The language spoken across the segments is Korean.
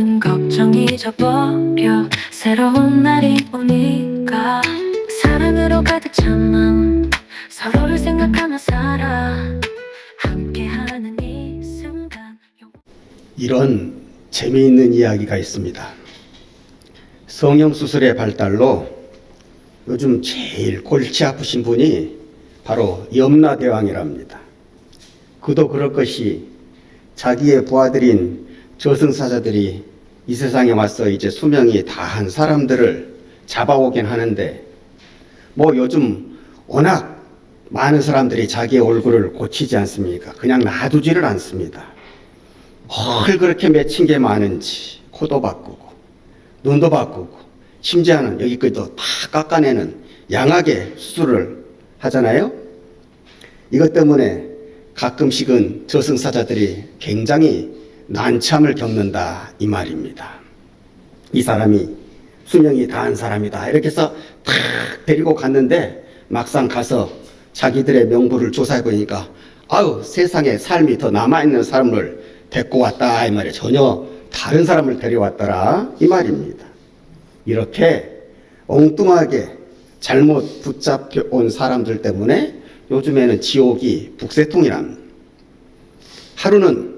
모든 걱정 잊어버려 새로운 날이 오니까 사랑으로 가득 찬 마음 서로를 생각하며 살아 함께하는 이 순간. 이런 재미있는 이야기가 있습니다. 성형수술의 발달로 요즘 제일 골치 아프신 분이 바로 염라대왕이랍니다. 그도 그럴 것이 자기의 부하들인 저승사자들이 이 세상에 와서 이제 수명이 다한 사람들을 잡아오긴 하는데 뭐 요즘 워낙 많은 사람들이 자기의 얼굴을 고치지 않습니까? 그냥 놔두지를 않습니다. 뭘 그렇게 맺힌 게 많은지 코도 바꾸고 눈도 바꾸고 심지어는 여기까지도 다 깎아내는 양악의 수술을 하잖아요. 이것 때문에 가끔씩은 저승사자들이 굉장히 난참을 겪는다 이 말입니다. 이 사람이 수명이 다한 사람이다 이렇게 해서 탁 데리고 갔는데 막상 가서 자기들의 명부를 조사해 보니까 아유 세상에 삶이 더 남아있는 사람을 데리고 왔다 이 말이에요. 전혀 다른 사람을 데려왔더라 이 말입니다. 이렇게 엉뚱하게 잘못 붙잡혀 온 사람들 때문에 요즘에는 지옥이 북새통이랍니다. 하루는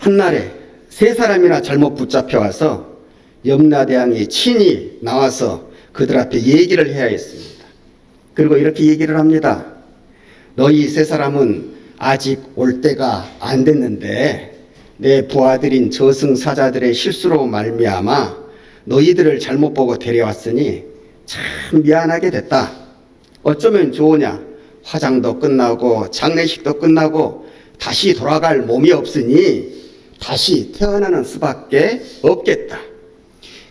한날에 세 사람이나 잘못 붙잡혀 와서 염라대왕이 친히 나와서 그들 앞에 얘기를 해야 했습니다. 그리고 이렇게 얘기를 합니다. 너희 세 사람은 아직 올 때가 안 됐는데 내 부하들인 저승사자들의 실수로 말미암아 너희들을 잘못 보고 데려왔으니 참 미안하게 됐다. 어쩌면 좋으냐? 화장도 끝나고 장례식도 끝나고 다시 돌아갈 몸이 없으니 다시 태어나는 수밖에 없겠다.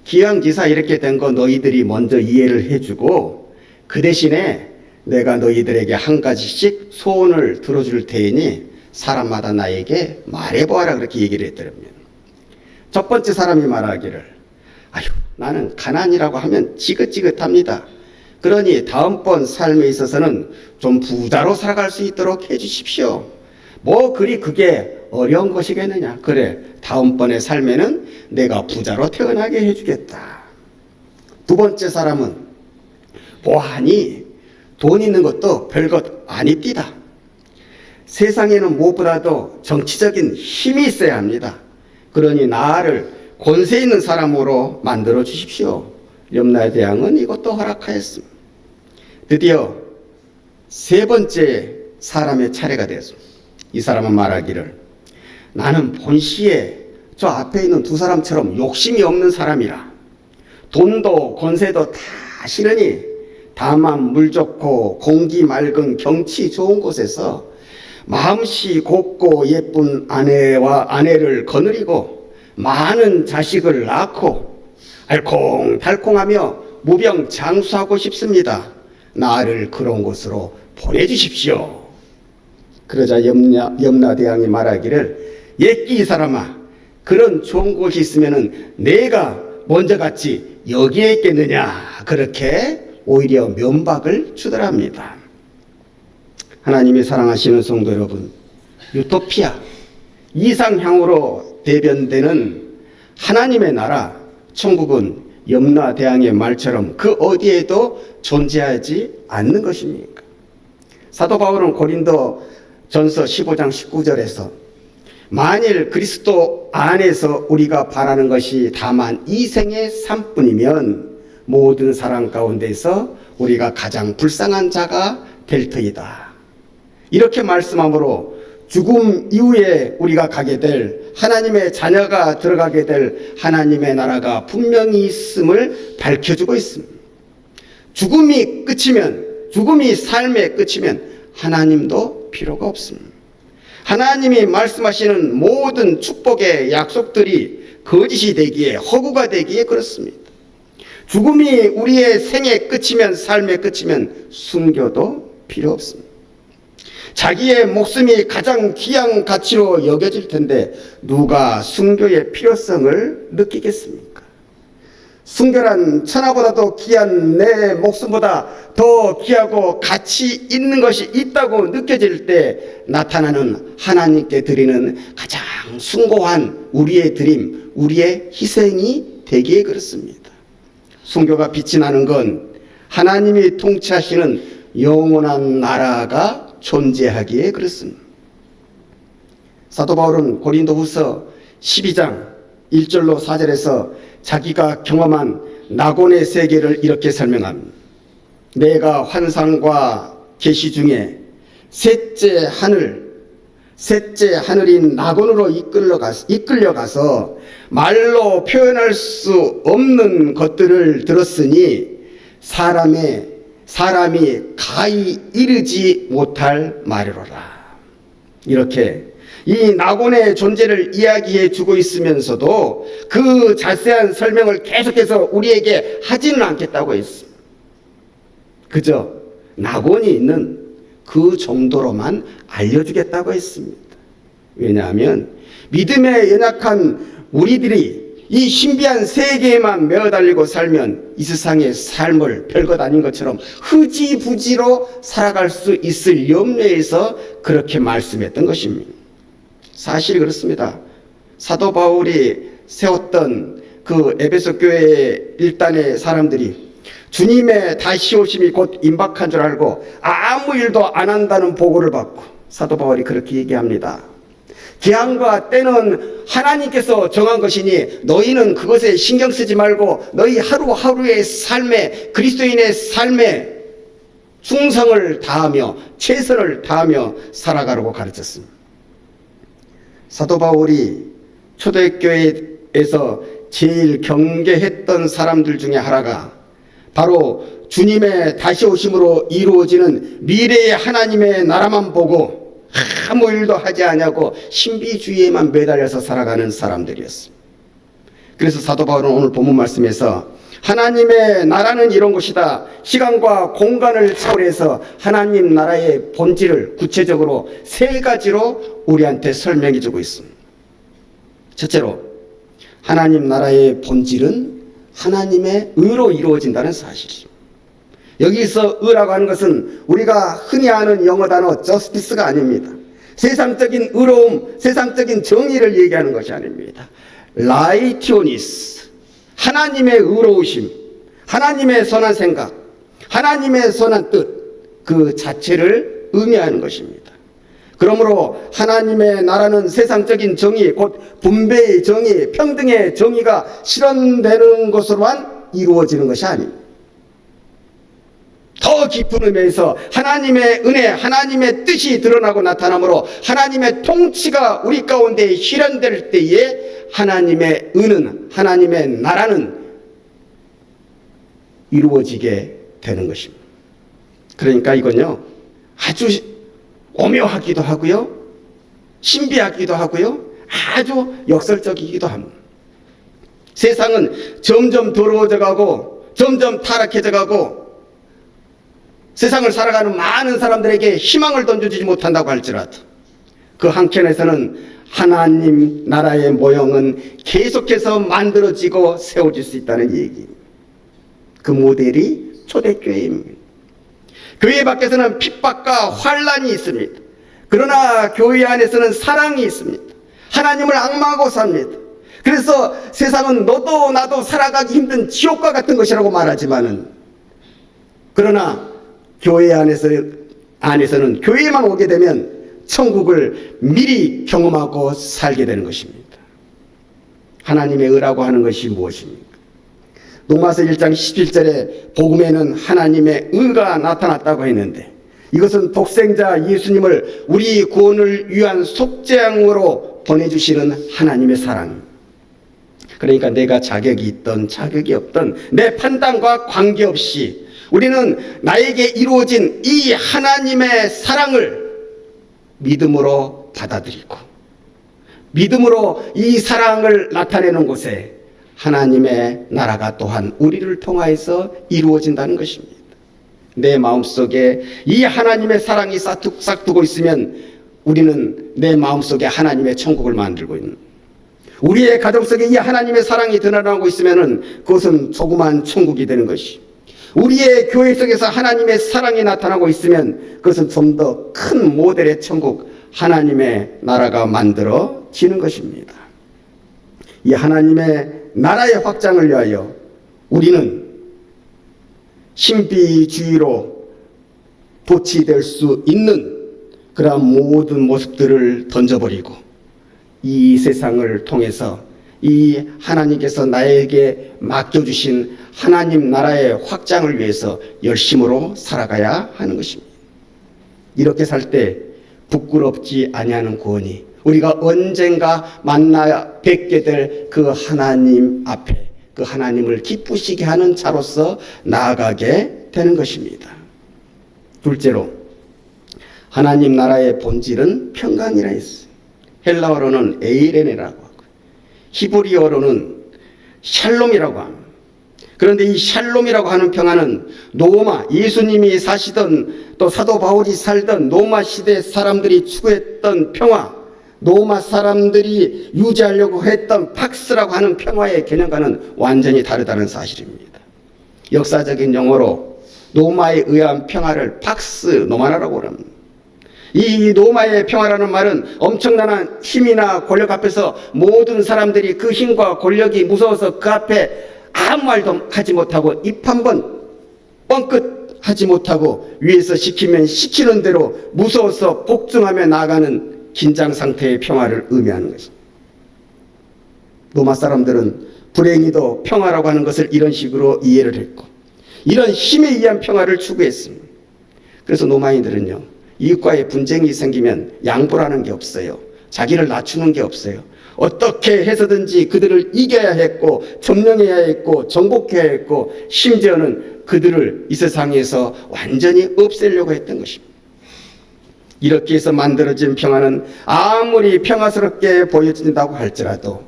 기왕지사 이렇게 된 거 너희들이 먼저 이해를 해주고 그 대신에 내가 너희들에게 한 가지씩 소원을 들어줄 테니 사람마다 나에게 말해보아라 그렇게 얘기를 했더랍니다. 첫 번째 사람이 말하기를 아휴 나는 가난이라고 하면 지긋지긋합니다. 그러니 다음번 삶에 있어서는 좀 부자로 살아갈 수 있도록 해주십시오. 뭐 그리 그게 어려운 것이겠느냐. 그래 다음번의 삶에는 내가 부자로 태어나게 해주겠다. 두 번째 사람은 보아하니 돈 있는 것도 별것 아닙디다. 세상에는 무엇보다도 정치적인 힘이 있어야 합니다. 그러니 나를 권세 있는 사람으로 만들어 주십시오. 염라대왕은 이것도 허락하였습니다. 드디어 세 번째 사람의 차례가 되었습니다. 이 사람은 말하기를 나는 본시에 저 앞에 있는 두 사람처럼 욕심이 없는 사람이라 돈도 권세도 다 싫으니 다만 물 좋고 공기 맑은 경치 좋은 곳에서 마음씨 곱고 예쁜 아내를 거느리고 많은 자식을 낳고 알콩달콩하며 무병장수하고 싶습니다. 나를 그런 곳으로 보내주십시오. 그러자 염라대왕이 말하기를 예끼 이 사람아 그런 좋은 곳이 있으면 내가 먼저 갔지 여기에 있겠느냐 그렇게 오히려 면박을 주더랍니다. 하나님이 사랑하시는 성도 여러분, 유토피아 이상향으로 대변되는 하나님의 나라 천국은 염라대왕의 말처럼 그 어디에도 존재하지 않는 것입니까? 사도 바울은 고린도 전서 15장 19절에서 만일 그리스도 안에서 우리가 바라는 것이 다만 이 생의 삶뿐이면 모든 사람 가운데서 우리가 가장 불쌍한 자가 될 터이다. 이렇게 말씀함으로 죽음 이후에 우리가 가게 될 하나님의 자녀가 들어가게 될 하나님의 나라가 분명히 있음을 밝혀주고 있습니다. 죽음이 끝이면 죽음이 삶의 끝이면 하나님도 필요가 없습니다. 하나님이 말씀하시는 모든 축복의 약속들이 거짓이 되기에 허구가 되기에 그렇습니다. 죽음이 우리의 생의 끝이면 삶의 끝이면 순교도 필요 없습니다. 자기의 목숨이 가장 귀한 가치로 여겨질 텐데 누가 순교의 필요성을 느끼겠습니까? 순결한 천하보다도 귀한 내 목숨보다 더 귀하고 가치 있는 것이 있다고 느껴질 때 나타나는 하나님께 드리는 가장 숭고한 우리의 드림, 우리의 희생이 되기에 그렇습니다. 순교가 빛이 나는 건 하나님이 통치하시는 영원한 나라가 존재하기에 그렇습니다. 사도 바울은 고린도후서 12장 1절로 4절에서 자기가 경험한 낙원의 세계를 이렇게 설명합니다. 내가 환상과 계시 중에 셋째 하늘인 낙원으로 이끌려가서 말로 표현할 수 없는 것들을 들었으니 사람이 가히 이르지 못할 말이로라. 이렇게 이 낙원의 존재를 이야기해 주고 있으면서도 그 자세한 설명을 계속해서 우리에게 하지는 않겠다고 했습니다. 그저 낙원이 있는 그 정도로만 알려주겠다고 했습니다. 왜냐하면 믿음에 연약한 우리들이 이 신비한 세계에만 매어달리고 살면 이 세상의 삶을 별것 아닌 것처럼 흐지부지로 살아갈 수 있을 염려에서 그렇게 말씀했던 것입니다. 사실이 그렇습니다. 사도 바울이 세웠던 그 에베소 교회의 일단의 사람들이 주님의 다시 오심이 곧 임박한 줄 알고 아무 일도 안 한다는 보고를 받고 사도 바울이 그렇게 얘기합니다. 기한과 때는 하나님께서 정한 것이니 너희는 그것에 신경 쓰지 말고 너희 하루하루의 삶에 그리스도인의 삶에 충성을 다하며 최선을 다하며 살아가라고 가르쳤습니다. 사도 바울이 초대교회에서 제일 경계했던 사람들 중에 하나가 바로 주님의 다시 오심으로 이루어지는 미래의 하나님의 나라만 보고 아무 일도 하지 않냐고 신비주의에만 매달려서 살아가는 사람들이었습니다. 그래서 사도 바울은 오늘 본문 말씀에서 하나님의 나라는 이런 것이다. 시간과 공간을 초월해서 하나님 나라의 본질을 구체적으로 세 가지로 우리한테 설명해 주고 있습니다. 첫째로 하나님 나라의 본질은 하나님의 의로 이루어진다는 사실이죠. 여기서 의라고 하는 것은 우리가 흔히 아는 영어 단어 justice가 아닙니다. 세상적인 의로움, 세상적인 정의를 얘기하는 것이 아닙니다. righteousness, 하나님의 의로우심, 하나님의 선한 생각, 하나님의 선한 뜻, 그 자체를 의미하는 것입니다. 그러므로 하나님의 나라는 세상적인 정의, 곧 분배의 정의, 평등의 정의가 실현되는 것으로만 이루어지는 것이 아닙니다. 더 깊은 의미에서 하나님의 은혜, 하나님의 뜻이 드러나고 나타나므로 하나님의 통치가 우리 가운데 실현될 때에 하나님의 은은, 하나님의 나라는 이루어지게 되는 것입니다. 그러니까 이건요, 아주 오묘하기도 하고요, 신비하기도 하고요, 아주 역설적이기도 합니다. 세상은 점점 더러워져 가고 점점 타락해져 가고 세상을 살아가는 많은 사람들에게 희망을 던져주지 못한다고 할지라도 그 한켠에서는 하나님 나라의 모형은 계속해서 만들어지고 세워질 수 있다는 얘기입니다. 그 모델이 초대교회입니다. 교회 밖에서는 핍박과 환란이 있습니다. 그러나 교회 안에서는 사랑이 있습니다. 하나님을 앙망하고 삽니다. 그래서 세상은 너도 나도 살아가기 힘든 지옥과 같은 것이라고 말하지만은, 그러나 교회 안에서는 교회에만 오게 되면 천국을 미리 경험하고 살게 되는 것입니다. 하나님의 의라고 하는 것이 무엇입니까? 로마서 1장 17절에 복음에는 하나님의 의가 나타났다고 했는데, 이것은 독생자 예수님을 우리 구원을 위한 속죄양으로 보내주시는 하나님의 사랑입니다. 그러니까 내가 자격이 있던 자격이 없던 내 판단과 관계없이 우리는 나에게 이루어진 이 하나님의 사랑을 믿음으로 받아들이고 믿음으로 이 사랑을 나타내는 곳에 하나님의 나라가 또한 우리를 통하여서 이루어진다는 것입니다. 내 마음속에 이 하나님의 사랑이 싹두고 있으면 우리는 내 마음속에 하나님의 천국을 만들고 있는, 우리의 가정 속에 이 하나님의 사랑이 드러나고 있으면은 그것은 조그만 천국이 되는 것이, 우리의 교회 속에서 하나님의 사랑이 나타나고 있으면 그것은 좀 더 큰 모델의 천국, 하나님의 나라가 만들어지는 것입니다. 이 하나님의 나라의 확장을 위하여 우리는 신비주의로 도취될 수 있는 그러한 모든 모습들을 던져버리고 이 세상을 통해서 이 하나님께서 나에게 맡겨주신 하나님 나라의 확장을 위해서 열심으로 살아가야 하는 것입니다. 이렇게 살 때 부끄럽지 아니하는 구원이, 우리가 언젠가 만나 뵙게 될 그 하나님 앞에 그 하나님을 기쁘시게 하는 자로서 나아가게 되는 것입니다. 둘째로, 하나님 나라의 본질은 평강이라 했어요. 헬라어로는 에이레네라고 하고 히브리어로는 샬롬이라고 합니다. 그런데 이 샬롬이라고 하는 평화는 로마, 예수님이 사시던 또 사도 바울이 살던 로마 시대 사람들이 추구했던 평화, 로마 사람들이 유지하려고 했던 팍스라고 하는 평화의 개념과는 완전히 다르다는 사실입니다. 역사적인 용어로 로마에 의한 평화를 팍스 노마나라고 합니다. 이 로마의 평화라는 말은 엄청난 힘이나 권력 앞에서 모든 사람들이 그 힘과 권력이 무서워서 그 앞에 아무 말도 하지 못하고 입 한 번 뻥끗 하지 못하고 위에서 시키면 시키는 대로 무서워서 복종하며 나아가는 긴장 상태의 평화를 의미하는 것입니다. 로마 사람들은 불행히도 평화라고 하는 것을 이런 식으로 이해를 했고 이런 힘에 의한 평화를 추구했습니다. 그래서 로마인들은요, 이웃과의 분쟁이 생기면 양보라는 게 없어요. 자기를 낮추는 게 없어요. 어떻게 해서든지 그들을 이겨야 했고 점령해야 했고 정복해야 했고 심지어는 그들을 이 세상에서 완전히 없애려고 했던 것입니다. 이렇게 해서 만들어진 평화는 아무리 평화스럽게 보여진다고 할지라도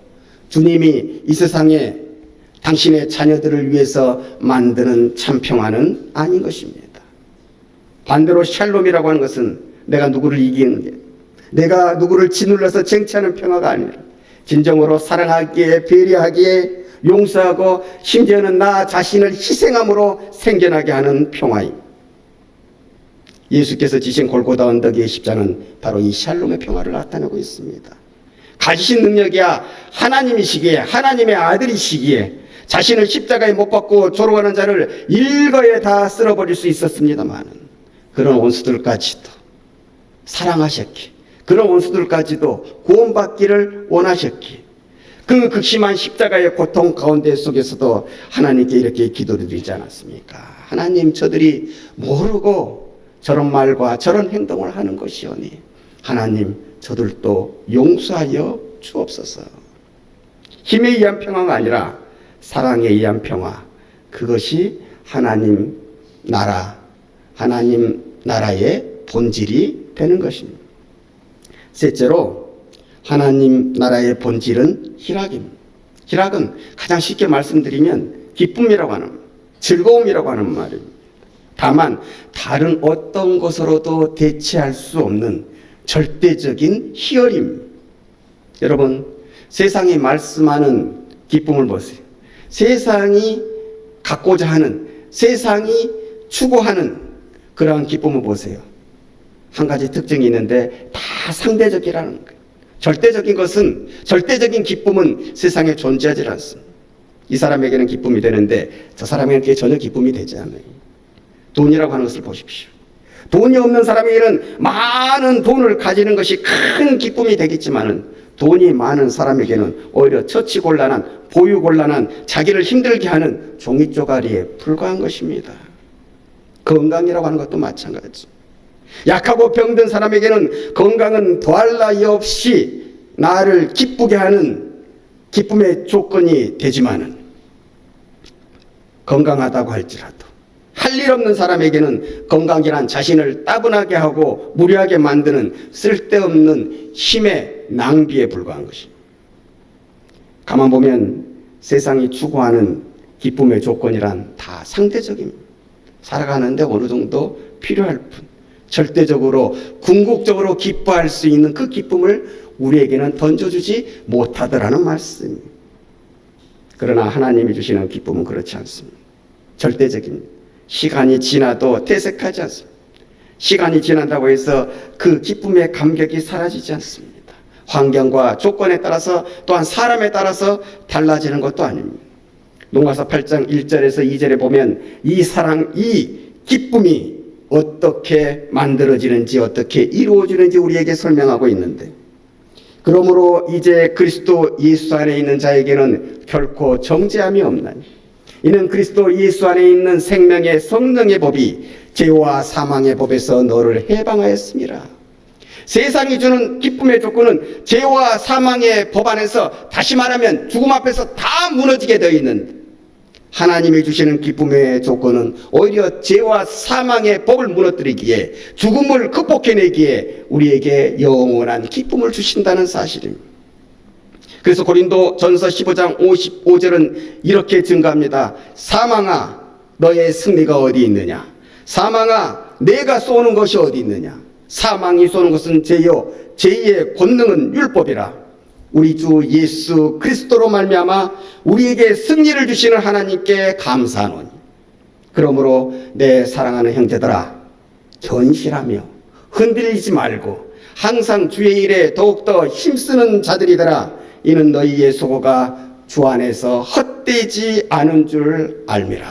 주님이 이 세상에 당신의 자녀들을 위해서 만드는 참 평화는 아닌 것입니다. 반대로 샬롬이라고 하는 것은 내가 누구를 이기는 게, 내가 누구를 짓눌러서 쟁취하는 평화가 아니라 진정으로 사랑하기에, 배려하기에, 용서하고 심지어는 나 자신을 희생함으로 생겨나게 하는 평화입니다. 예수께서 지신 골고다 언덕의 십자는 바로 이 샬롬의 평화를 나타내고 있습니다. 가지신 능력이야 하나님이시기에, 하나님의 아들이시기에 자신을 십자가에 못 박고 조롱하는 자를 일거에 다 쓸어버릴 수 있었습니다만 그런 원수들까지도 사랑하셨기에, 그런 원수들까지도 구원받기를 원하셨기에 그 극심한 십자가의 고통 가운데 속에서도 하나님께 이렇게 기도를 드리지 않았습니까? 하나님, 저들이 모르고 저런 말과 저런 행동을 하는 것이오니 하나님, 저들도 용서하여 주옵소서. 힘에 의한 평화가 아니라 사랑에 의한 평화, 그것이 하나님 나라, 하나님 나라의 본질이 되는 것입니다. 셋째로, 하나님 나라의 본질은 희락입니다. 희락은 가장 쉽게 말씀드리면 기쁨이라고 하는, 즐거움이라고 하는 말입니다. 다만 다른 어떤 것으로도 대체할 수 없는 절대적인 희열입니다. 여러분, 세상이 말씀하는 기쁨을 보세요. 세상이 갖고자 하는, 세상이 추구하는 그러한 기쁨을 보세요. 한 가지 특징이 있는데 다 상대적이라는 거예요. 절대적인 것은, 절대적인 기쁨은 세상에 존재하지 않습니다. 이 사람에게는 기쁨이 되는데 저 사람에게 전혀 기쁨이 되지 않아요. 돈이라고 하는 것을 보십시오. 돈이 없는 사람에게는 많은 돈을 가지는 것이 큰 기쁨이 되겠지만은 돈이 많은 사람에게는 오히려 처치곤란한, 보유곤란한, 자기를 힘들게 하는 종이쪼가리에 불과한 것입니다. 건강이라고 하는 것도 마찬가지. 약하고 병든 사람에게는 건강은 더할 나위 없이 나를 기쁘게 하는 기쁨의 조건이 되지만은 건강하다고 할지라도 할 일 없는 사람에게는 건강이란 자신을 따분하게 하고 무료하게 만드는 쓸데없는 힘의 낭비에 불과한 것입니다. 가만 보면 세상이 추구하는 기쁨의 조건이란 다 상대적입니다. 살아가는데 어느 정도 필요할 뿐, 절대적으로 궁극적으로 기뻐할 수 있는 그 기쁨을 우리에게는 던져주지 못하더라는 말씀입니다. 그러나 하나님이 주시는 기쁨은 그렇지 않습니다. 절대적입니다. 시간이 지나도 퇴색하지 않습니다. 시간이 지난다고 해서 그 기쁨의 감격이 사라지지 않습니다. 환경과 조건에 따라서 또한 사람에 따라서 달라지는 것도 아닙니다. 로마서 8장 1절에서 2절에 보면 이 사랑, 이 기쁨이 어떻게 만들어지는지 어떻게 이루어지는지 우리에게 설명하고 있는데, 그러므로 이제 그리스도 예수 안에 있는 자에게는 결코 정죄함이 없나니 이는 그리스도 예수 안에 있는 생명의 성령의 법이 죄와 사망의 법에서 너를 해방하였습니다. 세상이 주는 기쁨의 조건은 죄와 사망의 법 안에서, 다시 말하면 죽음 앞에서 다 무너지게 되어 있는데, 하나님이 주시는 기쁨의 조건은 오히려 죄와 사망의 법을 무너뜨리기에, 죽음을 극복해내기에 우리에게 영원한 기쁨을 주신다는 사실입니다. 그래서 고린도 전서 15장 55절은 이렇게 증가합니다. 사망아, 너의 승리가 어디 있느냐? 사망아, 내가 쏘는 것이 어디 있느냐? 사망이 쏘는 것은 죄요, 죄의 권능은 율법이라. 우리 주 예수 그리스도로 말미암아 우리에게 승리를 주시는 하나님께 감사하노니, 그러므로 내 사랑하는 형제들아, 견실하며 흔들리지 말고 항상 주의 일에 더욱더 힘쓰는 자들이더라. 이는 너희의 수고가 주 안에서 헛되지 않은 줄 알미라.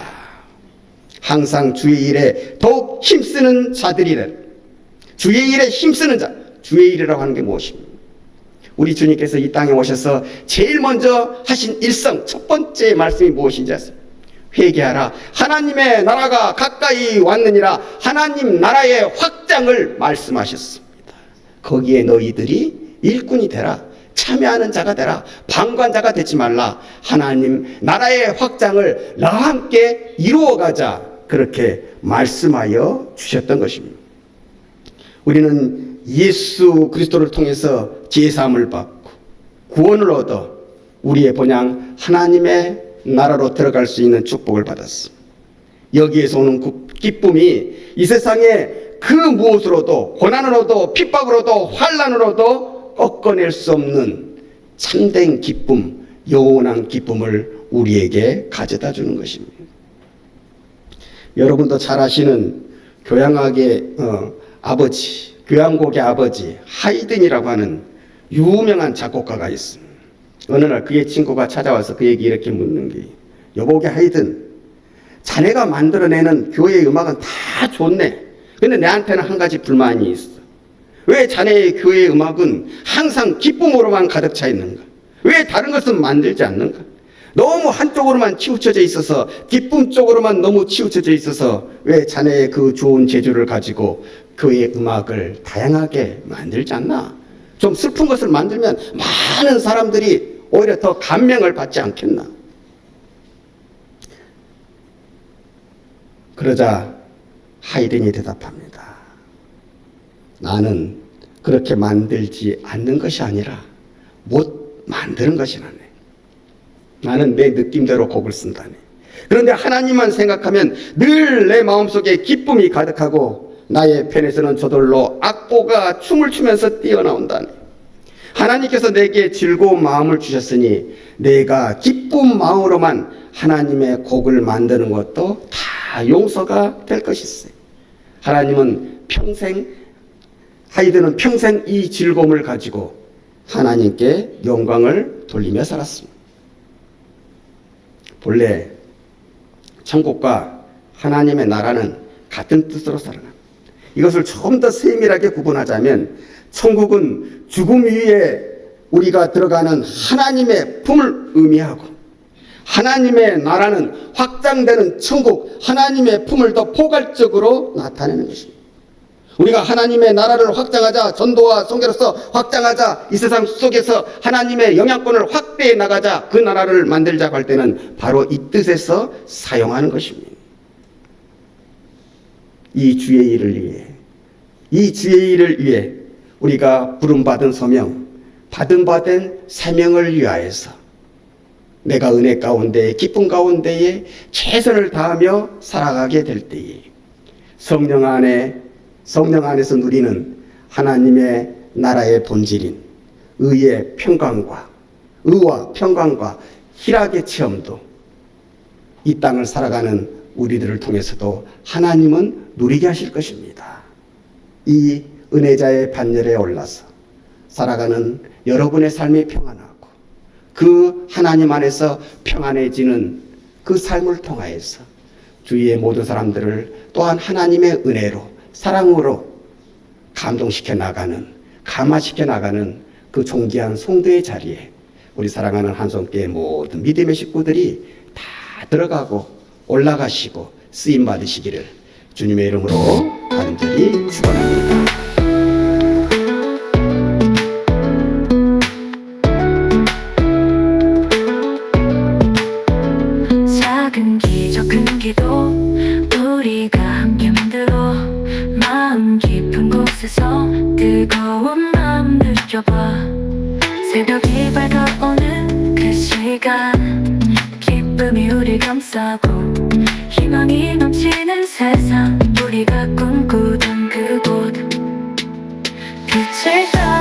항상 주의 일에 더욱 힘쓰는 자들이라. 주의 일에 힘쓰는 자, 주의 일이라고 하는 게 무엇입니까? 우리 주님께서 이 땅에 오셔서 제일 먼저 하신 일성, 첫 번째 말씀이 무엇인지 아세요? 회개하라, 하나님의 나라가 가까이 왔느니라. 하나님 나라의 확장을 말씀하셨습니다. 거기에 너희들이 일꾼이 되라, 참여하는 자가 되라, 방관자가 되지 말라. 하나님 나라의 확장을 나와 함께 이루어가자, 그렇게 말씀하여 주셨던 것입니다. 우리는 예수 그리스도를 통해서 제사함을 받고 구원을 얻어 우리의 본향 하나님의 나라로 들어갈 수 있는 축복을 받았습니다. 여기에서 오는 기쁨이 이 세상에 그 무엇으로도, 고난으로도 핍박으로도 환난으로도 꺾어낼 수 없는 참된 기쁨, 영원한 기쁨을 우리에게 가져다 주는 것입니다. 여러분도 잘 아시는 교향악의 아버지, 교향곡의 아버지 하이든이라고 하는 유명한 작곡가가 있습니다. 어느 날 그의 친구가 찾아와서 그에게 이렇게 묻는 게, 여보게 하이든, 자네가 만들어내는 교회 음악은 다 좋네. 근데 내한테는 한 가지 불만이 있어. 왜 자네의 교회 음악은 항상 기쁨으로만 가득 차 있는가? 왜 다른 것은 만들지 않는가? 너무 한쪽으로만 치우쳐져 있어서, 기쁨 쪽으로만 너무 치우쳐져 있어서 왜 자네의 그 좋은 재주를 가지고 교회 음악을 다양하게 만들지 않나? 좀 슬픈 것을 만들면 많은 사람들이 오히려 더 감명을 받지 않겠나? 그러자 하이든이 대답합니다. 나는 그렇게 만들지 않는 것이 아니라 못 만드는 것이 나네. 나는 내 느낌대로 곡을 쓴다네. 그런데 하나님만 생각하면 늘 내 마음속에 기쁨이 가득하고 나의 편에서는 저절로 악보가 춤을 추면서 뛰어나온다네. 하나님께서 내게 즐거운 마음을 주셨으니 내가 기쁜 마음으로만 하나님의 곡을 만드는 것도 다 용서가 될 것이세. 하나님은 하이든은 평생 이 즐거움을 가지고 하나님께 영광을 돌리며 살았습니다. 본래 천국과 하나님의 나라는 같은 뜻으로 살아납니다. 이것을 좀 더 세밀하게 구분하자면, 천국은 죽음 위에 우리가 들어가는 하나님의 품을 의미하고, 하나님의 나라는 확장되는 천국, 하나님의 품을 더 포괄적으로 나타내는 것입니다. 우리가 하나님의 나라를 확장하자, 전도와 선교로서 확장하자, 이 세상 속에서 하나님의 영향권을 확대해 나가자, 그 나라를 만들자고 할 때는 바로 이 뜻에서 사용하는 것입니다. 이 주의 일을 위해 우리가 부름받은 소명, 받은 사명을 위하여서 내가 은혜 가운데, 기쁨 가운데에 최선을 다하며 살아가게 될 때에 성령 안에서 누리는 하나님의 나라의 본질인 의의 평강과 의와 평강과 희락의 체험도 이 땅을 살아가는 우리들을 통해서도 하나님은 누리게 하실 것입니다. 이 은혜자의 반열에 올라서 살아가는 여러분의 삶이 평안하고 그 하나님 안에서 평안해지는 그 삶을 통하여서 주위의 모든 사람들을 또한 하나님의 은혜로 사랑으로 감동시켜 나가는 감화시켜 나가는 그 존귀한 성도의 자리에 우리 사랑하는 한송교회 모든 믿음의 식구들이 다 들어가고 올라가시고 쓰임 받으시기를 주님의 이름으로 간절히 축원합니다. 작은 기적 큰 기도 우리가 함께 만들어 마음 깊은 곳에서 뜨거운 마음 느껴봐. 새벽이 밝아오는 그 시간 기쁨이 우리 감싸고 희망이 넘치는 세상 우리가 꿈꾸던 그곳 빛을 따라